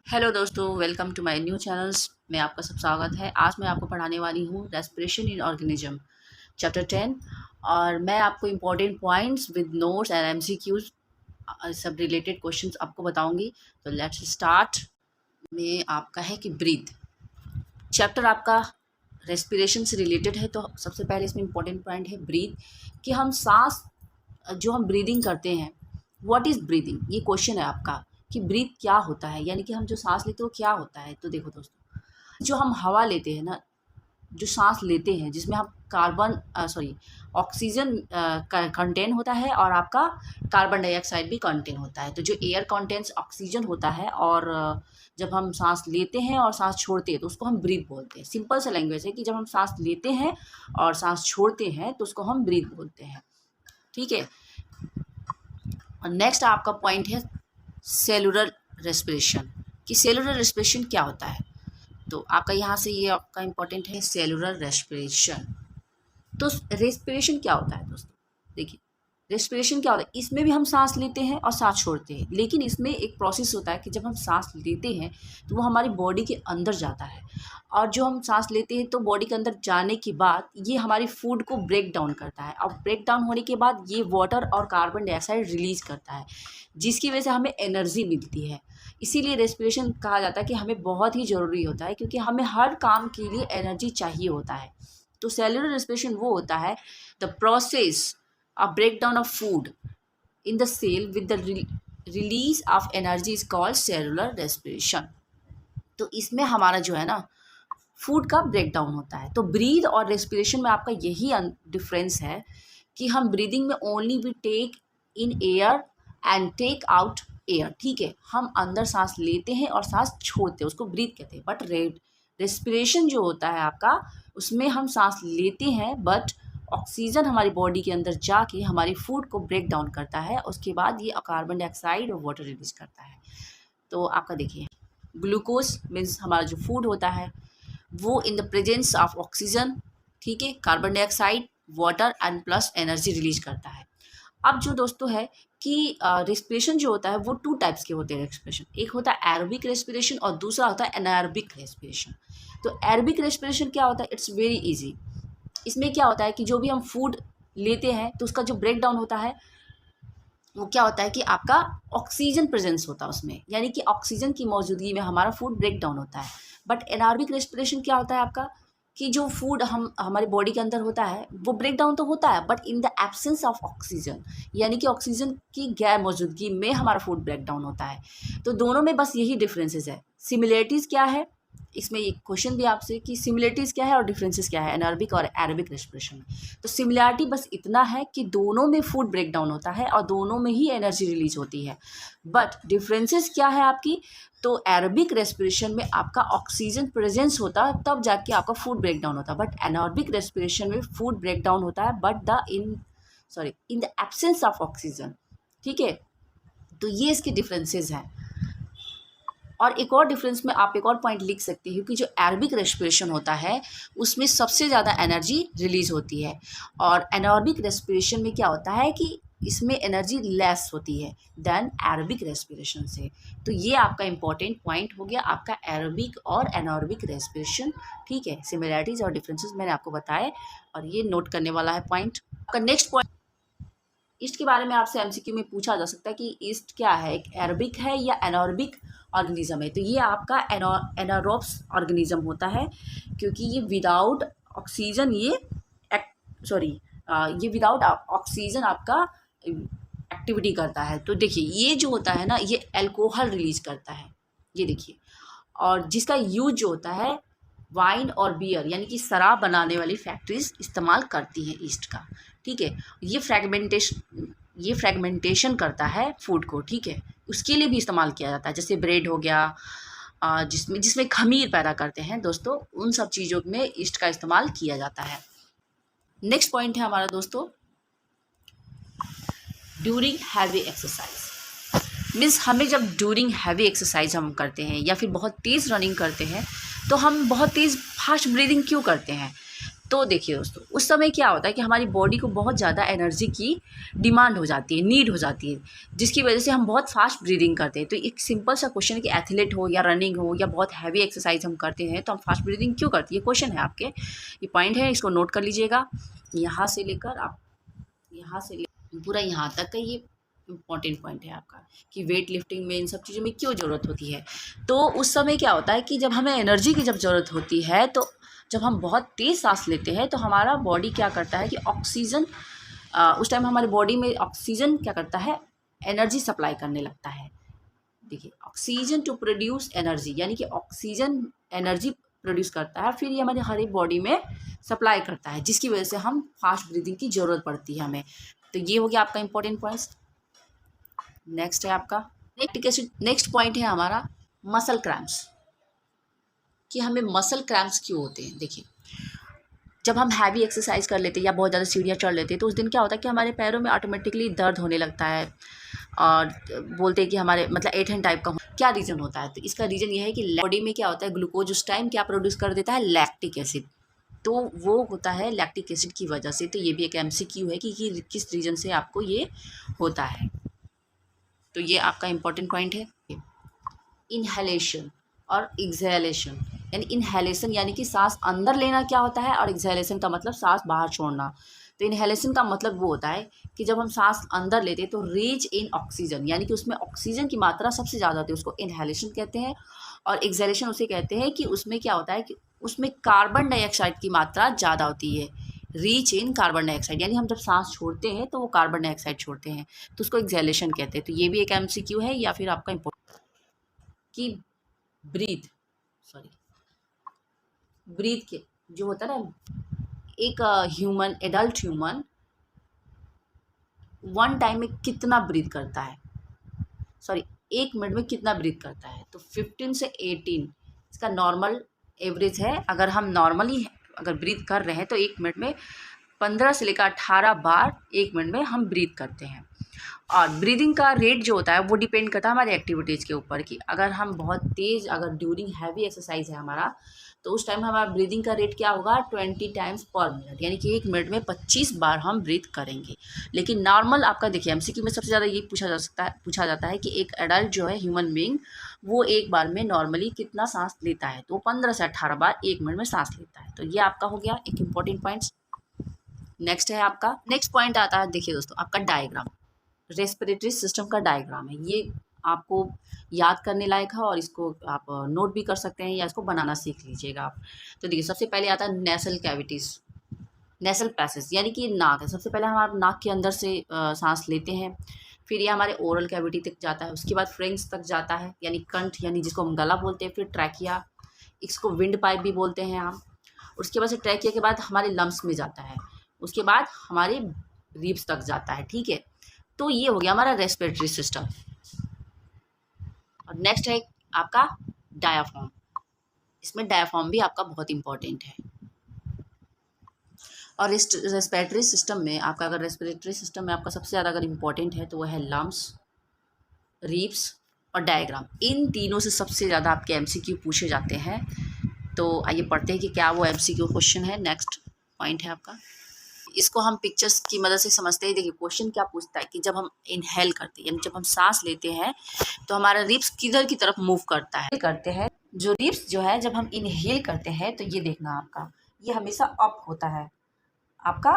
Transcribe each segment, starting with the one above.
Hello दोस्तों, welcome to my new channels में आपका सब स्वागत है। आज मैं आपको पढ़ाने वाली हूँ रेस्पिरेशन इन ऑर्गेनिज्म चैप्टर 10 और मैं आपको important points with notes and MCQs सब रिलेटेड क्वेश्चंस आपको बताऊंगी। तो लेट्स स्टार्ट। में आपका है कि ब्रीथ चैप्टर आपका रेस्पिरेशन से रिलेटेड है। तो सबसे पहले इसमें इम्पोर्टेंट पॉइंट है ब्रीथ, कि हम सांस जो हम ब्रीदिंग करते हैं, व्हाट इज़ ब्रीदिंग, ये क्वेश्चन है आपका कि ब्रीथ क्या होता है, यानी कि हम जो सांस लेते हैं वो क्या होता है। तो देखो दोस्तों, जो हम हवा लेते हैं ना, जो सांस लेते हैं जिसमें हम ऑक्सीजन कंटेन होता है और आपका कार्बन डाइऑक्साइड भी कंटेन होता है। तो जो एयर कंटेंस ऑक्सीजन होता है और जब हम सांस लेते हैं और सांस छोड़ते हैं तो उसको हम ब्रीथ बोलते हैं। सिंपल सा लैंग्वेज है कि जब हम सांस लेते हैं और सांस छोड़ते हैं तो उसको हम ब्रीथ बोलते हैं। ठीक है। और नेक्स्ट आपका पॉइंट है सेलुलर रेस्पिरेशन, कि सेलुलर रेस्पिरेशन क्या होता है। तो आपका यहाँ से ये आपका इम्पोर्टेंट है सेलुलर रेस्पिरेशन। तो रेस्पिरेशन क्या होता है दोस्तों, देखिए रेस्पिरेशन क्या होता है, इसमें भी हम सांस लेते हैं और सांस छोड़ते हैं, लेकिन इसमें एक प्रोसेस होता है कि जब हम सांस लेते हैं तो वो हमारी बॉडी के अंदर जाता है, और जो हम सांस लेते हैं तो बॉडी के अंदर जाने के बाद ये हमारी फूड को ब्रेक डाउन करता है, और ब्रेक डाउन होने के बाद ये वाटर और कार्बन डाइऑक्साइड रिलीज करता है, जिसकी वजह से हमें एनर्जी मिलती है। इसीलिए रेस्पिरेशन कहा जाता है कि हमें बहुत ही ज़रूरी होता है, क्योंकि हमें हर काम के लिए एनर्जी चाहिए होता है। तो सेलुलर रेस्पिरेशन वो होता है the process of break down of food in the cell with the release of energy is called cellular respiration. तो इसमें हमारा जो है ना फूड का ब्रेक डाउन होता है। तो ब्रीद और रेस्पिरेशन में आपका यही डिफरेंस है कि हम ब्रीदिंग में only we take in air and take out air. ठीक है, हम अंदर सांस लेते हैं और सांस छोड़ते हैं, उसको ब्रीथ कहते हैं। बट रेस्पिरेशन जो होता है आपका, उसमें हम सांस लेते हैं बट ऑक्सीजन हमारी बॉडी के अंदर जाके हमारी फूड को ब्रेक डाउन करता है, उसके बाद ये कार्बन डाइऑक्साइड और वाटर रिलीज करता है। तो आपका देखिए ग्लूकोज मीन्स हमारा जो फूड होता है वो in the presence of oxygen, ठीक है, carbon dioxide, water and plus energy release करता है। अब जो दोस्तों है कि रेस्पिरेशन जो होता है वो टू टाइप्स के होते हैं रेस्पिरेशन। एक होता है एरोबिक रेस्पिरेशन और दूसरा होता है एनारोबिक रेस्पिरेशन। तो एरोबिक रेस्पिरेशन क्या होता है, इट्स वेरी इजी। इसमें क्या होता है कि जो भी हम फूड लेते हैं तो उसका जो ब्रेक डाउन होता है वो क्या होता है कि आपका ऑक्सीजन प्रेजेंस होता है उसमें, यानी कि ऑक्सीजन की मौजूदगी में हमारा फूड ब्रेक डाउन होता है। बट एनारोबिक रेस्पिरेशन क्या होता है आपका, कि जो फूड हम हमारी बॉडी के अंदर होता है वो ब्रेक डाउन तो होता है but in the absence of oxygen, यानी कि ऑक्सीजन की गैर मौजूदगी में हमारा फूड ब्रेक डाउन होता है। तो दोनों में बस यही डिफरेंसेस है। सिमिलरिटीज़ क्या है, इसमें एक क्वेश्चन भी आपसे कि सिमिलरिटीज़ क्या है और डिफरेंसेस क्या है एनारोबिक और एरोबिक रेस्पिरेशन में। तो सिमिलरिटी बस इतना है कि दोनों में फूड ब्रेक डाउन होता है और दोनों में ही एनर्जी रिलीज होती है। बट डिफरेंसेस क्या है आपकी, तो एरोबिक रेस्पिरेशन में आपका ऑक्सीजन प्रेजेंस होता है तब जाके आपका फूड ब्रेक डाउन होता है, बट एनारोबिक रेस्पिरेशन में फूड ब्रेक डाउन होता है but in the absence of oxygen. ठीक है, तो ये इसके डिफरेंसेस हैं। और एक और डिफरेंस में आप एक और पॉइंट लिख सकते हो कि जो एरोबिक रेस्पिरेशन होता है उसमें सबसे ज़्यादा एनर्जी रिलीज होती है, और एनारोबिक रेस्पिरेशन में क्या होता है कि इसमें एनर्जी लेस होती है देन एरोबिक रेस्पिरेशन से। तो ये आपका इंपॉर्टेंट पॉइंट हो गया आपका एरोबिक और एनारोबिक रेस्पिरेशन। ठीक है, सिमिलरिटीज़ और डिफरेंसेस मैंने आपको बताए और ये नोट करने वाला है पॉइंट। आपका नेक्स्ट पॉइंट, ईस्ट के बारे में आपसे एमसीक्यू में पूछा जा सकता है कि ईस्ट क्या है, एक एरोबिक है या एनारोबिक ऑर्गेनिज्म है। तो ये आपका एनारोब्स ऑर्गेनिज्म होता है, क्योंकि ये विदाउट ऑक्सीजन ये विदाउट ऑक्सीजन आपका एक्टिविटी करता है। तो देखिए ये जो होता है ना, ये अल्कोहल रिलीज करता है, ये देखिए, और जिसका यूज जो होता है वाइन और बियर यानी कि शराब बनाने वाली फैक्ट्रीज इस्तेमाल करती हैं ईस्ट का। ठीक है, ये फ्रेगमेंटेशन करता है फूड को। ठीक है, उसके लिए भी इस्तेमाल किया जाता है, जैसे ब्रेड हो गया, जिसमें खमीर पैदा करते हैं दोस्तों, उन सब चीज़ों में ईस्ट का इस्तेमाल किया जाता है। नेक्स्ट पॉइंट है हमारा दोस्तों ड्यूरिंग हैवी एक्सरसाइज। मीन्स हमें जब ड्यूरिंग हैवी एक्सरसाइज हम करते हैं या फिर बहुत तेज़ रनिंग करते हैं तो हम बहुत तेज़ फास्ट ब्रीदिंग क्यों करते हैं। तो देखिए दोस्तों, उस समय क्या होता है कि हमारी बॉडी को बहुत ज़्यादा एनर्जी की डिमांड हो जाती है, नीड हो जाती है, जिसकी वजह से हम बहुत फास्ट ब्रीदिंग करते हैं। तो एक सिंपल सा क्वेश्चन है कि एथलीट हो या रनिंग हो या बहुत हैवी एक्सरसाइज हम करते हैं तो हम फास्ट ब्रीदिंग क्यों करते हैं? ये क्वेश्चन है आपके, ये पॉइंट है, इसको नोट कर लीजिएगा। यहाँ से लेकर आप यहाँ से पूरा यहाँ तक का ये इम्पॉर्टेंट पॉइंट है आपका कि वेट लिफ्टिंग में इन सब चीज़ों में क्यों ज़रूरत होती है। तो उस समय क्या होता है कि जब हमें एनर्जी की जब ज़रूरत होती है, तो जब हम बहुत तेज़ सांस लेते हैं तो हमारा बॉडी क्या करता है कि ऑक्सीजन, उस टाइम हमारी बॉडी में ऑक्सीजन क्या करता है, एनर्जी सप्लाई करने लगता है। देखिए, ऑक्सीजन टू प्रोड्यूस एनर्जी, यानी कि ऑक्सीजन एनर्जी प्रोड्यूस करता है, फिर ये हमारी हर एक बॉडी में सप्लाई करता है, जिसकी वजह से हम फास्ट ब्रीदिंग की ज़रूरत पड़ती है हमें। तो ये हो गया आपका इंपॉर्टेंट पॉइंट्स। नेक्स्ट है आपका नेक्स्ट पॉइंट है हमारा मसल क्रैम्प्स, कि हमें मसल क्रैम्प्स क्यों होते हैं। देखिए, जब हम हैवी एक्सरसाइज कर लेते हैं या बहुत ज़्यादा सीढ़ियाँ चढ़ लेते हैं तो उस दिन क्या होता है कि हमारे पैरों में ऑटोमेटिकली दर्द होने लगता है, और बोलते हैं कि हमारे मतलब 8 हैंड टाइप का क्या रीज़न होता है। तो इसका रीज़न ये है कि बॉडी में क्या होता है, ग्लूकोज उस टाइम क्या प्रोड्यूस कर देता है, लैक्टिक एसिड। तो वो होता है लैक्टिक एसिड की वजह से। तो ये भी एक MCQ है कि किस रीज़न से आपको ये होता है। तो ये आपका इम्पॉर्टेंट पॉइंट है। इनहेलेशन और एक्सहेलेशन, यानी इनहेलेशन यानी कि सांस अंदर लेना क्या होता है, और एक्सहेलेशन का मतलब सांस बाहर छोड़ना। तो इनहेलेशन का मतलब वो होता है कि जब हम सांस अंदर लेते हैं तो रीच इन ऑक्सीजन, यानी कि उसमें ऑक्सीजन की मात्रा सबसे ज़्यादा होती है, उसको इनहेलेशन कहते हैं। और एक्सहेलेशन उसे कहते हैं कि उसमें क्या होता है कि उसमें कार्बन डाइऑक्साइड की मात्रा ज़्यादा होती है, रीच इन कार्बन डाइऑक्साइड, यानी हम जब सांस छोड़ते हैं तो वो कार्बन डाइऑक्साइड छोड़ते हैं, तो उसको एक्सहेलेशन कहते हैं। तो ये भी एक MCQ है, या फिर आपका इम्पोर्टेंट कि ब्रीथ के जो होता है ना, एक ह्यूमन, एडल्ट ह्यूमन 1 टाइम में कितना ब्रीथ करता है, 1 मिनट में कितना ब्रीथ करता है। तो 15 से 18 इसका नॉर्मल एवरेज है। अगर हम नॉर्मली अगर ब्रीथ कर रहे हैं तो 1 मिनट में 15 से लेकर 18 बार 1 मिनट में हम ब्रीथ करते हैं। और ब्रीदिंग का रेट जो होता है वो डिपेंड करता है हमारे एक्टिविटीज़ के ऊपर, कि अगर हम बहुत तेज़, अगर ड्यूरिंग हैवी एक्सरसाइज है हमारा, तो उस टाइम हमारा ब्रीदिंग का रेट क्या होगा, 20 टाइम्स पर मिनट, यानी कि 1 मिनट में 25 बार हम ब्रीथ करेंगे। लेकिन नॉर्मल आपका देखिए MCQ में सबसे ज़्यादा ये पूछा जाता है कि एक एडल्ट जो है ह्यूमन बीइंग, वो एक बार में नॉर्मली कितना सांस लेता है। तो 15 से 18 बार 1 मिनट में सांस लेता है। तो ये आपका हो गया एक इम्पॉर्टेंट पॉइंट्स। नेक्स्ट है आपका, नेक्स्ट पॉइंट आता है, देखिए दोस्तों, आपका डायग्राम, रेस्पिरेटरी सिस्टम का डायग्राम है। ये आपको याद करने लायक है, और इसको आप नोट भी कर सकते हैं या इसको बनाना सीख लीजिएगा आप। तो देखिए, सबसे पहले आता है नेसल कैविटीज़, नेसल पैसेज, यानी कि नाक है। सबसे पहले हम नाक के अंदर से सांस लेते हैं, फिर ये हमारे ओरल कैविटी तक जाता है, उसके बाद फ्रेंक्स तक जाता है, यानी कंठ, यानी जिसको हम गला बोलते हैं, फिर ट्रैकिया, इसको विंड पाइप भी बोलते हैं हम। उसके बाद से ट्रैकिया के बाद हमारे लंग्स में जाता है, उसके बाद हमारे रिब्स तक जाता है, ठीक है। तो ये हो गया हमारा रेस्पिरेटरी सिस्टम। और नेक्स्ट है आपका डायाफ्राम, इसमें डायाफ्राम भी आपका बहुत इंपॉर्टेंट है। और रेस्पिरेटरी सिस्टम में आपका, अगर रेस्पिरेटरी सिस्टम में आपका सबसे ज़्यादा अगर इम्पॉर्टेंट है तो वो है लंग्स, रिब्स और डायग्राम। इन तीनों से सबसे ज़्यादा आपके MCQ पूछे जाते हैं। तो आइए पढ़ते हैं कि क्या वो MCQ क्वेश्चन है। नेक्स्ट पॉइंट है आपका, इसको हम पिक्चर्स की मदद से समझते हैं। देखिए, क्वेश्चन क्या पूछता है कि जब हम इनहेल करते हैं, यानी जब हम सांस लेते हैं, तो हमारा रिब्स किधर की तरफ मूव करते हैं। जो रिब्स जो है, जब हम इनहेल करते हैं तो ये देखना आपका, ये हमेशा अप होता है, आपका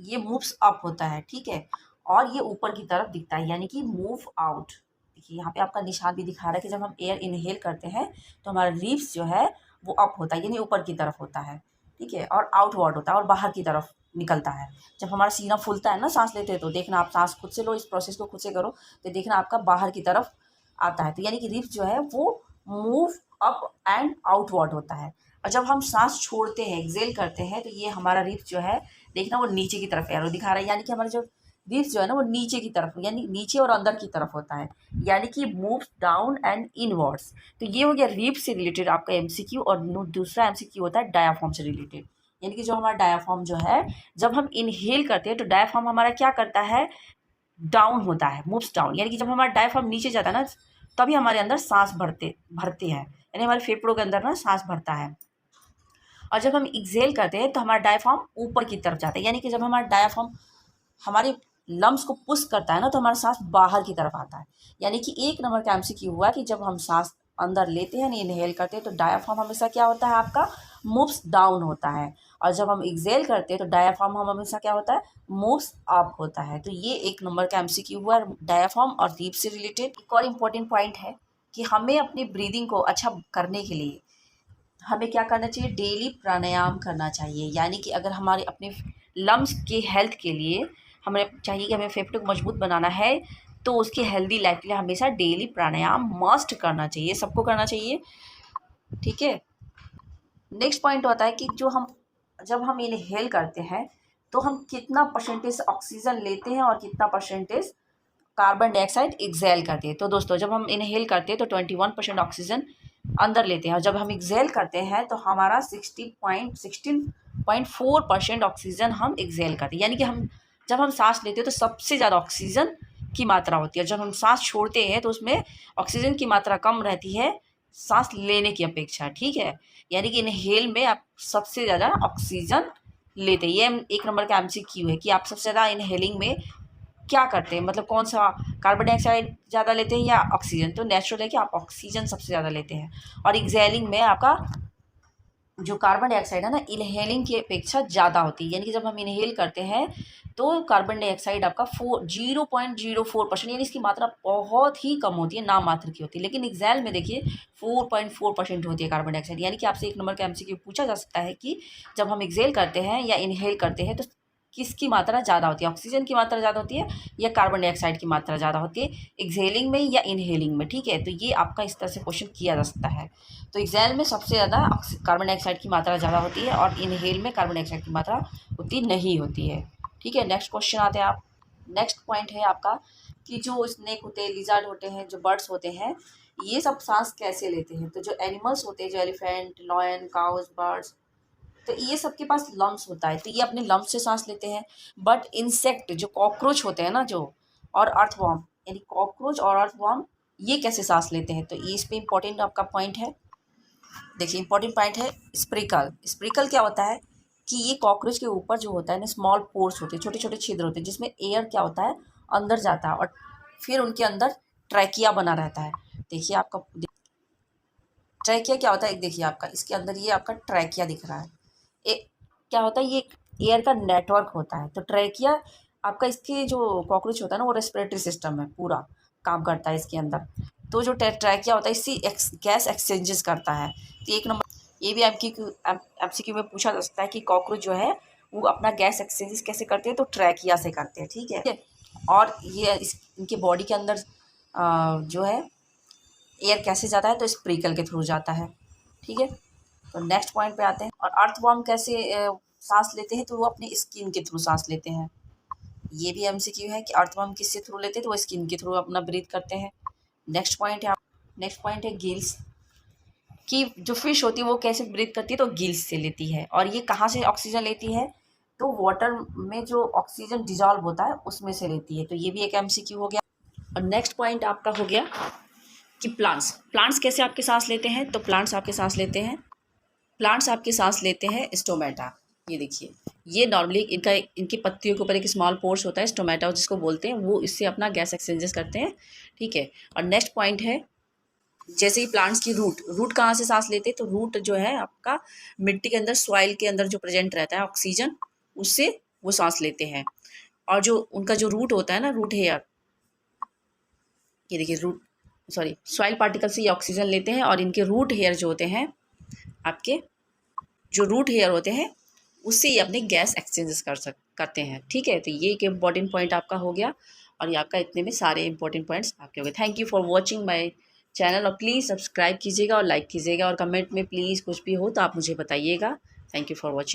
ये मूव्स अप होता है, ठीक है। और ये ऊपर की तरफ दिखता है, यानी कि मूव आउट। देखिए, यहाँ पे आपका निशान भी दिखा रहा है कि जब हम एयर इनहेल करते हैं तो हमारा रिब्स जो है वो अप होता है, यानी ऊपर की तरफ होता है, ठीक है। और आउटवर्ड होता है, और बाहर की तरफ निकलता है। जब हमारा सीना फूलता है ना सांस लेते हैं, तो देखना, आप सांस खुद से लो, इस प्रोसेस को खुद से करो, तो देखना आपका बाहर की तरफ आता है। तो यानी कि रिब्स जो है वो मूव अप एंड आउटवर्ड होता है। और जब हम सांस छोड़ते हैं, एक्सेल करते हैं, तो ये हमारा रिब्स जो है, देखना वो नीचे की तरफ एरो दिखा रहा है, यानी कि हमारा जो रिब्स जो है ना वो नीचे की तरफ, यानी नीचे और अंदर की तरफ होता है, यानी कि मूव्स डाउन एंड इनवर्ड्स। तो ये हो गया रिब्स से रिलेटेड आपका MCQ। और दूसरा MCQ होता है डायाफ्राम से रिलेटेड, यानी कि जो हमारा डायाफ्राम जो है, जब हम इनहेल करते हैं तो डायाफ्राम हमारा क्या करता है, डाउन होता है, मूव्स डाउन। यानी कि जब हमारा डायाफ्राम नीचे जाता है ना, तभी हमारे अंदर सांस भरते हैं, यानी हमारे फेफड़ों के अंदर ना सांस भरता है। और जब हम एक्सेल करते हैं तो हमारा डायफ्राम ऊपर की तरफ जाता है, यानी कि जब हमारा डायफ्राम हमारे लंग्स को पुश करता है ना, तो हमारा सांस बाहर की तरफ आता है। यानी कि 1 नंबर का एमसीक्यू हुआ कि जब हम सांस अंदर लेते हैं, इनहेल करते हैं, तो डायाफ्राम हमेशा क्या होता है आपका, मूव्स डाउन होता है। और जब हम एक्सेल करते हैं तो डायाफ्राम हम हमेशा क्या होता है, मूव्स अप होता है। तो ये 1 नंबर का एमसीक्यू हुआ डायाफ्राम और ब्रीथ से रिलेटेड। एक और इम्पोर्टेंट पॉइंट है कि हमें अपनी ब्रीदिंग को अच्छा करने के लिए हमें क्या करना चाहिए, डेली प्राणायाम करना चाहिए। यानी कि अगर हमारे अपने लंग्स के हेल्थ के लिए हमें चाहिए कि हमें फेफड़े को मजबूत बनाना है, तो उसकी हेल्दी लाइफ के लिए हमेशा डेली प्राणायाम मस्ट करना चाहिए, सबको करना चाहिए, ठीक है। नेक्स्ट पॉइंट होता है कि जब हम इनहेल करते हैं तो हम कितना परसेंटेज ऑक्सीजन लेते हैं और कितना परसेंटेज कार्बन डाइऑक्साइड एक्सेल करते हैं। तो दोस्तों जब हम इनहेल करते हैं तो 21% ऑक्सीजन अंदर लेते हैं, और जब हम एक्सेल करते हैं तो हमारा 16.4% ऑक्सीजन हम एक्सेल करते हैं। यानी कि जब हम सांस लेते हैं तो सबसे ज़्यादा ऑक्सीजन की मात्रा होती है, जब हम सांस छोड़ते हैं तो उसमें ऑक्सीजन की मात्रा कम रहती है सांस लेने की अपेक्षा, ठीक है। यानी कि इनहेल में आप सबसे ज़्यादा ऑक्सीजन लेते हैं। ये 1 नंबर का एमसीक्यू है कि आप सबसे ज़्यादा इनहेलिंग में क्या करते हैं, मतलब कौन सा, कार्बन डाइऑक्साइड ज़्यादा लेते हैं या ऑक्सीजन। तो नेचुरल है कि आप ऑक्सीजन सबसे ज़्यादा लेते हैं। और एक्सेलिंग में आपका जो कार्बन डाइऑक्साइड है ना, इनहेलिंग की अपेक्षा ज़्यादा होती है। यानी कि जब हम इनहेल करते हैं तो कार्बन डाइऑक्साइड आपका 0.04%, यानी इसकी मात्रा बहुत ही कम होती है, नाम मात्र की होती है। लेकिन एक्सेल में देखिए 4.4% होती है कार्बन डाइऑक्साइड। यानी कि आपसे 1 नंबर का एमसीक्यू पूछा जा सकता है कि जब हम एक्सेल करते हैं या इनहेल करते हैं तो किसकी मात्रा ज़्यादा होती है, ऑक्सीजन की मात्रा ज़्यादा होती है या कार्बन डाइऑक्साइड की मात्रा ज़्यादा होती है, एक्सेलिंग में या इनहेलिंग में, ठीक है। तो ये आपका इस तरह से क्वेश्चन किया जा सकता है। तो एक्सेल में सबसे ज़्यादा कार्बन डाइऑक्साइड की मात्रा ज़्यादा होती है और इनहेल में कार्बन डाइऑक्साइड की मात्रा उतनी नहीं होती है, ठीक है। नेक्स्ट क्वेश्चन आते हैं आप। नेक्स्ट पॉइंट है आपका कि जो स्नेक होते हैं, लिजर्ड होते हैं, जो बर्ड्स होते हैं, ये सब सांस कैसे लेते हैं। तो जो एनिमल्स होते हैं, जो एलिफेंट, लॉयन, काउज, बर्ड्स, तो ये सबके पास लम्स होता है, तो ये अपने लम्स से सांस लेते हैं। बट इंसेक्ट जो कॉकरोच होते हैं ना, जो और अर्थवॉर्म, यानी कॉकरोच और अर्थवॉर्म, ये कैसे सांस लेते हैं। तो ये इस पे इम्पोर्टेंट आपका पॉइंट है। देखिए इंपॉर्टेंट पॉइंट है स्प्रिकल। स्प्रिकल क्या होता है कि ये कॉकरोच के ऊपर जो होता है ना, स्मॉल पोर्स होते हैं, छोटे छोटे छिद्र होते हैं, जिसमें एयर क्या होता है अंदर जाता है और फिर उनके अंदर ट्रैकिया बना रहता है। देखिए आपका ट्रैकिया क्या होता है, देखिए आपका इसके अंदर ये आपका ट्रैकिया दिख रहा है। क्या होता है, ये एयर का नेटवर्क होता है। तो ट्रैकिया आपका, इसके जो कॉकरोच होता है ना, वो रेस्पिरेटरी सिस्टम है, पूरा काम करता है इसके अंदर। तो जो ट्रैकिया होता है इससे गैस एक्सचेंजेस करता है। तो 1 नंबर ये भी एमसीक्यू में पूछा जा सकता है कि कॉकरोच जो है वो अपना गैस एक्सचेंजेस कैसे करते हैं, तो ट्रैकिया से करते हैं, ठीक है। और ये इनके बॉडी के अंदर जो है एयर कैसे जाता है, तो स्प्रिकल के थ्रू जाता है, ठीक है। तो नेक्स्ट पॉइंट पे आते हैं। और अर्थवॉर्म कैसे सांस लेते हैं, तो वो अपने स्किन के थ्रू सांस लेते हैं। ये भी एमसीक्यू है कि अर्थवॉर्म किससे थ्रू लेते हैं, तो वो स्किन के थ्रू अपना ब्रीथ करते हैं। नेक्स्ट पॉइंट है गिल्स, कि जो फिश होती है वो कैसे ब्रीथ करती है, तो गिल्स से लेती है। और ये कहाँ से ऑक्सीजन लेती है, तो वाटर में जो ऑक्सीजन डिजॉल्व होता है उसमें से लेती है। तो ये भी एक एमसीक्यू हो गया। और नेक्स्ट पॉइंट आपका हो गया कि प्लांट्स कैसे आपके सांस लेते हैं। तो प्लांट्स आपके सांस लेते हैं स्टोमेटा। ये देखिए, ये नॉर्मली इनकी पत्तियों के ऊपर एक स्मॉल पोर्स होता है स्टोमेटा जिसको बोलते हैं, वो इससे अपना गैस एक्सचेंजेस करते हैं, ठीक है। और नेक्स्ट पॉइंट है, जैसे ही प्लांट्स की रूट कहाँ से सांस लेते हैं, तो रूट जो है आपका मिट्टी के अंदर, सॉइल के अंदर जो प्रेजेंट रहता है ऑक्सीजन, उससे वो सांस लेते हैं। और जो उनका जो रूट होता है ना, रूट हेयर, ये देखिए सॉइल पार्टिकल से ये ऑक्सीजन लेते हैं। और इनके रूट हेयर जो होते हैं, आपके जो रूट हेयर होते हैं, उससे ये अपने गैस एक्सचेंजेस करते हैं, ठीक है। तो ये एक इम्पॉर्टेंट पॉइंट आपका हो गया। और ये आपका इतने में सारे इंपॉर्टेंट पॉइंट्स आपके हो गए। Thank you for watching my channel, और प्लीज़ सब्सक्राइब कीजिएगा और लाइक कीजिएगा, और कमेंट में प्लीज़ कुछ भी हो तो आप मुझे बताइएगा। Thank you for watching.